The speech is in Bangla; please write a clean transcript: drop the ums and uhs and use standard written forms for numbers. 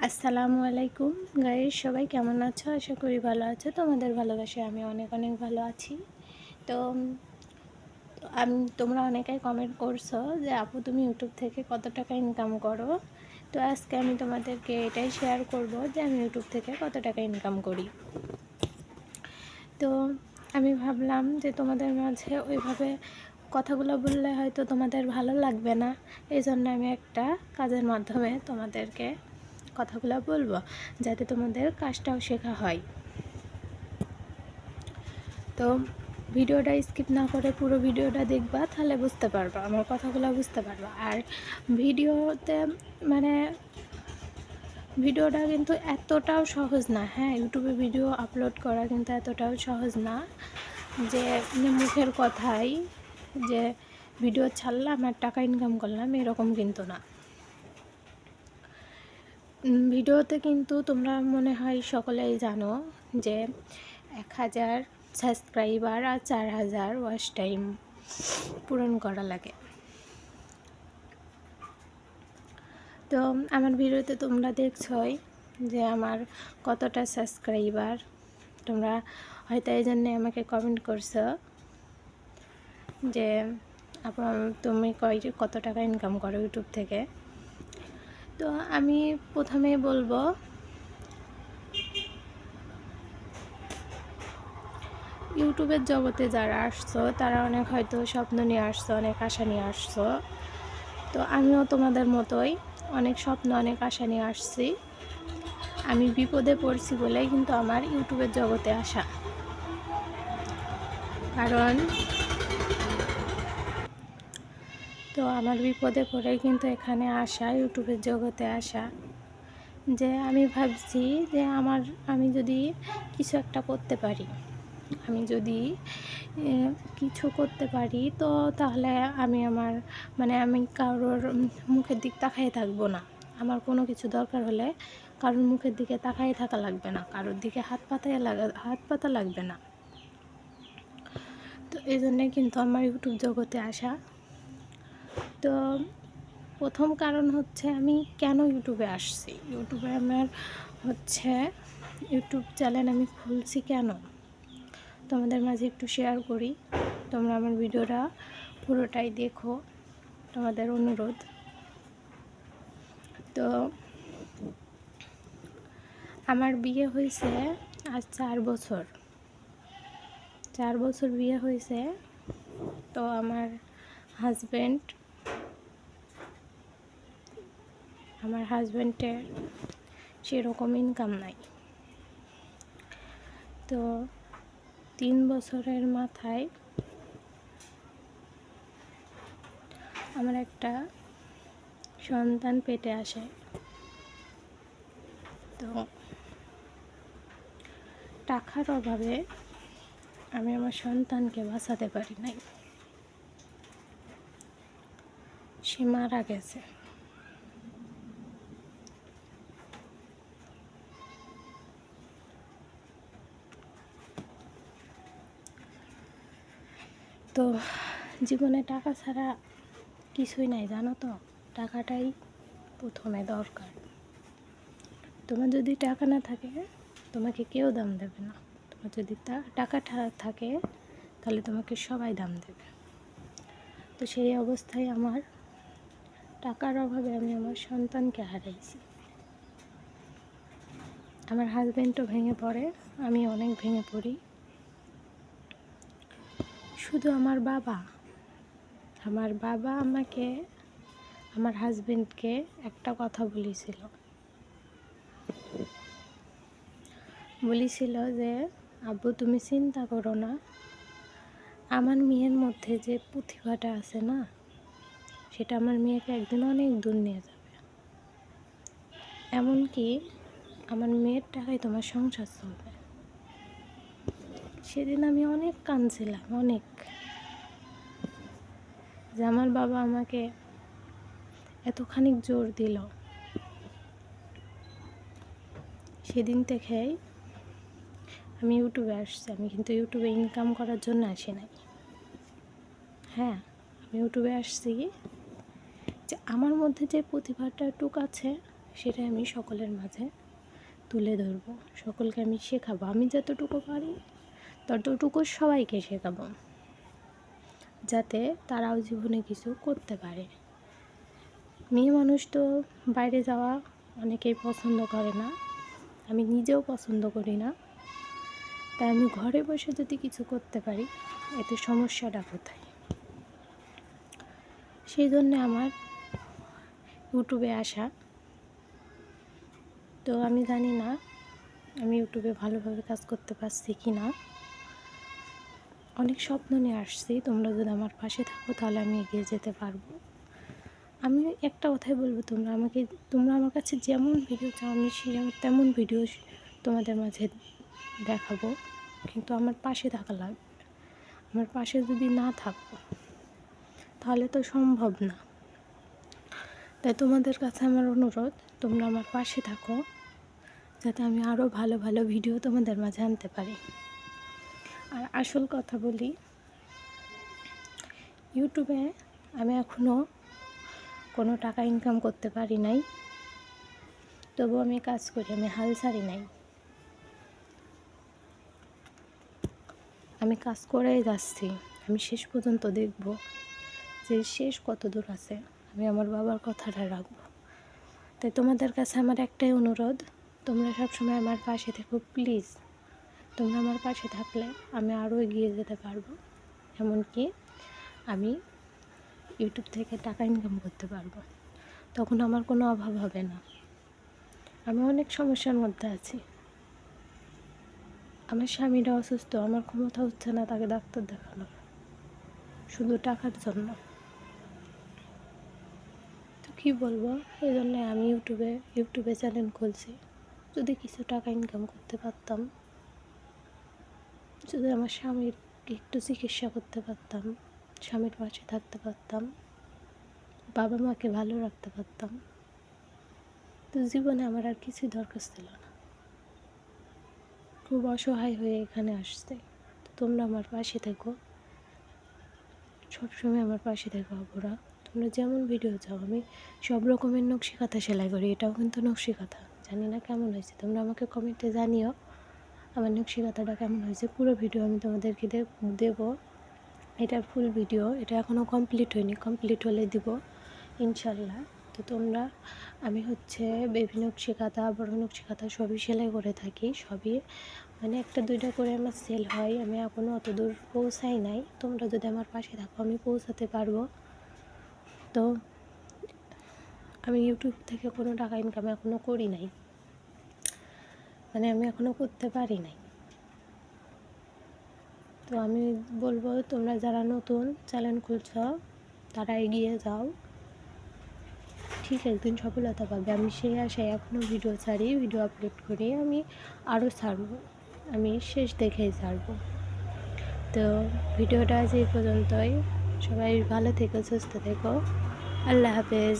আসসালামু আলাইকুম গাইস, সবাই কেমন আছো? আশা করি ভালো আছো। তোমাদের ভালোবাসায় আমি অনেক অনেক ভালো আছি। তো তোমরা অনেকেই কমেন্ট করছো যে আপু তুমি ইউটিউব থেকে কত টাকা ইনকাম করো। তো আজকে আমি তোমাদেরকে এটাই শেয়ার করব যে আমি ইউটিউব থেকে কত টাকা ইনকাম করি। তো আমি ভাবলাম যে তোমাদের মাঝে ওইভাবে কথাগুলো বললে হয়তো তোমাদের ভালো লাগবে না, এই জন্য আমি একটা কাজের মাধ্যমে তোমাদেরকে কথাগুলো বলবো, যাতে তোমাদের কাজটাও শেখা হয়। তো ভিডিওটা স্কিপ না করে পুরো ভিডিওটা দেখবা, তাহলে বুঝতে পারবা, আমার কথাগুলো বুঝতে পারবা। আর ভিডিওতে ভিডিওটা কিন্তু এতটাও সহজ না। হ্যাঁ, ইউটিউবে ভিডিও আপলোড করা কিন্তু এতটাও সহজ না যে মুখের কথাই যে ভিডিও ছাড়লাম আর টাকা ইনকাম করলাম, এরকম কিন্তু না। ভিডিওতে কিন্তু তোমরা মনে হয় সকলেই জানো যে 1000 সাবস্ক্রাইবার আর 4000 ওয়াচ টাইম পূরণ করা লাগে। তো আমার ভিডিওতে তোমরা দেখছোই যে আমার কতটা সাবস্ক্রাইবার। তোমরা হয়তো এই জন্যে আমাকে কমেন্ট করছো যে আপু তুমি কত টাকা ইনকাম করো ইউটিউব থেকে। তো আমি প্রথমেই বলবো, ইউটিউবের জগতে যারা আসছো তারা অনেক হয়তো স্বপ্ন নিয়ে আসছো, অনেক আশা নিয়ে আসছো। তো আমিও তোমাদের মতোই অনেক স্বপ্ন, অনেক আশা নিয়ে আসছি। আমি বিপদে পড়ছি বলেই কিন্তু আমার ইউটিউবের জগতে আসা। কারণ তো আমার বিপদে পড়ে কিন্তু এখানে আসা, ইউটিউবের জগতে আসা। যে আমি ভাবছি যে আমি যদি কিছু একটা করতে পারি, আমি যদি কিছু করতে পারি, তো তাহলে আমি আমি কারোর মুখের দিক তাকাই থাকবো না। আমার কোনো কিছু দরকার হলে কারোর মুখের দিকে তাকাই থাকা লাগবে না, কারোর দিকে হাত পাতা লাগবে না। তো এই জন্যে কিন্তু আমার ইউটিউব জগতে আসা। তো প্রথম কারণ হচ্ছে আমি কেন ইউটিউবে আসছি। ইউটিউবে আমার ইউটিউব চ্যানেল আমি খুলছি কেন, তোমাদের মাঝে একটু শেয়ার করি। তোমরা আমার ভিডিওটা পুরোটাই দেখো, তোমাদের অনুরোধ। তো আমার বিয়ে হয়েছে আজ 4 বছর, 4 বছর বিয়ে হয়েছে। তো আমার হাজব্যান্ডের সেরকম ইনকাম নাই। তো 3 বছরের মাথায় আমার একটা সন্তান পেটে আসে। তো টাকার অভাবে আমি আমার সন্তানকে বাঁচাতে পারি নাই, সে মারা গেছে। তো জীবনে টাকা ছাড়া কিছুই নাই, জানো তো। টাকাটাই প্রথমে দরকার। তোমার যদি টাকা না থাকে তোমাকে কেউ দাম দেবে না। তোমার যদি টাকা থাকে তাহলে তোমাকে সবাই দাম দেবে। তো সেই অবস্থায় আমার টাকার অভাবে আমি আমার সন্তানকে হারাইছি। আমার হাজব্যান্ডও ভেঙে পড়ে, আমি অনেক ভেঙে পড়ি। শুধু আমার বাবা আমাকে, আমার হাজব্যান্ডকে একটা কথা বলেছিল যে আব্বু তুমি চিন্তা করো না, আমার মেয়ের মধ্যে যে প্রতিভাটা আছে না, সেটা আমার মেয়েকে একদিন অনেক দূর নিয়ে যাবে। এমনকি আমার মেয়ের টাকায় তোমার সংসার চলবে। সেদিন আমি অনেক কাঁদছিলাম, অনেক, যে আমার বাবা আমাকে এতখানি জোর দিল। সেদিন থেকেই আমি ইউটিউবে আসছি। আমি কিন্তু ইউটিউবে ইনকাম করার জন্য আসি নাই। হ্যাঁ, আমি ইউটিউবে আসছি যে আমার মধ্যে যে প্রতিভাটা টুক আছে, সেটাই আমি সকলের মাঝে তুলে ধরবো, সকলকে আমি শেখাবো। আমি যতটুকু পারি ততটুকু সবাইকে শেখাবো, যাতে তারাও জীবনে কিছু করতে পারে। মেয়ে মানুষ তো বাইরে যাওয়া অনেকেই পছন্দ করে না, আমি নিজেও পছন্দ করি না। তাই আমি ঘরে বসে যদি কিছু করতে পারি, এতে সমস্যাটা কোথায়? সেই জন্যে আমার ইউটিউবে আসা। তো আমি জানি না আমি ইউটিউবে ভালোভাবে কাজ করতে পারছি কি না। অনেক স্বপ্ন নিয়ে আসছি, তোমরা যদি আমার পাশে থাকো তাহলে আমি এগিয়ে যেতে পারবো। আমি একটা কথাই বলবো, তোমরা আমার কাছে যেমন ভিডিও চাও আমি তেমন ভিডিও তোমাদের মাঝে দেখাবো, কিন্তু আমার পাশে থাকা লাগবে। আমার পাশে যদি না থাকো তাহলে তো সম্ভব না। তাই তোমাদের কাছে আমার অনুরোধ, তোমরা আমার পাশে থাকো, যাতে আমি আরও ভালো ভালো ভিডিও তোমাদের মাঝে আনতে পারি। আর আসল কথা বলি, ইউটিউবে আমি এখনও কোনো টাকা ইনকাম করতে পারি নাই, তবু আমি কাজ করি, আমি হাল ছাড়ি নাই। আমি কাজ করেই যাচ্ছি, আমি শেষ পর্যন্ত দেখব যে শেষ কত দূর আছে। আমি আমার বাবার কথাটা রাখবো। তাই তোমাদের কাছে আমার একটাই অনুরোধ, তোমরা সবসময় আমার পাশে থেকো প্লিজ। তোমরা আমার পাশে থাকলে আমি আরও এগিয়ে যেতে পারবো, এমনকি আমি ইউটিউব থেকে টাকা ইনকাম করতে পারবো। তখন আমার কোনো অভাব হবে না। আমি অনেক সমস্যার মধ্যে আছি, আমার স্বামীরা অসুস্থ, আমার ক্ষমতা হচ্ছে না তাকে ডাক্তার দেখানোর, শুধু টাকার জন্য। তো কী বলবো, এই জন্যে আমি ইউটিউবে চ্যানেল খুলছি। যদি কিছু টাকা ইনকাম করতে পারতাম, যদি আমার স্বামীর একটু চিকিৎসা করতে পারতাম, স্বামীর পাশে থাকতে পারতাম, বাবা মাকে ভালো রাখতে পারতাম, তো জীবনে আমার আর কিছুই দরকার ছিল না। খুব অসহায় হয়ে এখানে আসছে। তো তোমরা আমার পাশে থেকো, সবসময় আমার পাশে থেকো আপুরা। তোমরা যেমন ভিডিও চাও, আমি সব রকমের নকশি কাঁথা সেলাই করি, এটাও কিন্তু নকশি কাঁথা। জানি না কেমন হয়েছে, তোমরা আমাকে কমেন্টে জানিও আমার নকশি কাঁথাটা কেমন হয়েছে। পুরো ভিডিও আমি তোমাদেরকে দেবো, এটার ফুল ভিডিও, এটা এখনও কমপ্লিট হয়নি, কমপ্লিট হলে দিব ইনশাল্লাহ। তো তোমরা, আমি হচ্ছে বেবি নকশি কাঁথা, বড় নকশি কাঁথা সবই সেলাই করে থাকি, সবই মানে একটা দুইটা করে আমার সেল হয়। আমি এখনও অত দূর পৌঁছাই নাই, তোমরা যদি আমার পাশে থাকো আমি পৌঁছাতে পারবো। তো আমি ইউটিউব থেকে কোনো টাকা ইনকাম এখনও করি নাই, মানে আমি এখনও করতে পারি নাই। তো আমি বলবো, তোমরা যারা নতুন চ্যানেল খুলছ তারা এগিয়ে যাও, ঠিক একদিন সফলতা পাবে। আমি সেই আশায় এখনও ভিডিও ছাড়ি, ভিডিও আপলোড করি, আমি আরও ছাড়বো, আমি শেষ দেখেই ছাড়বো। তো ভিডিওটা আজ এই পর্যন্তই। সবাই ভালো থেকো, সুস্থ থেকো, আল্লাহ হাফেজ।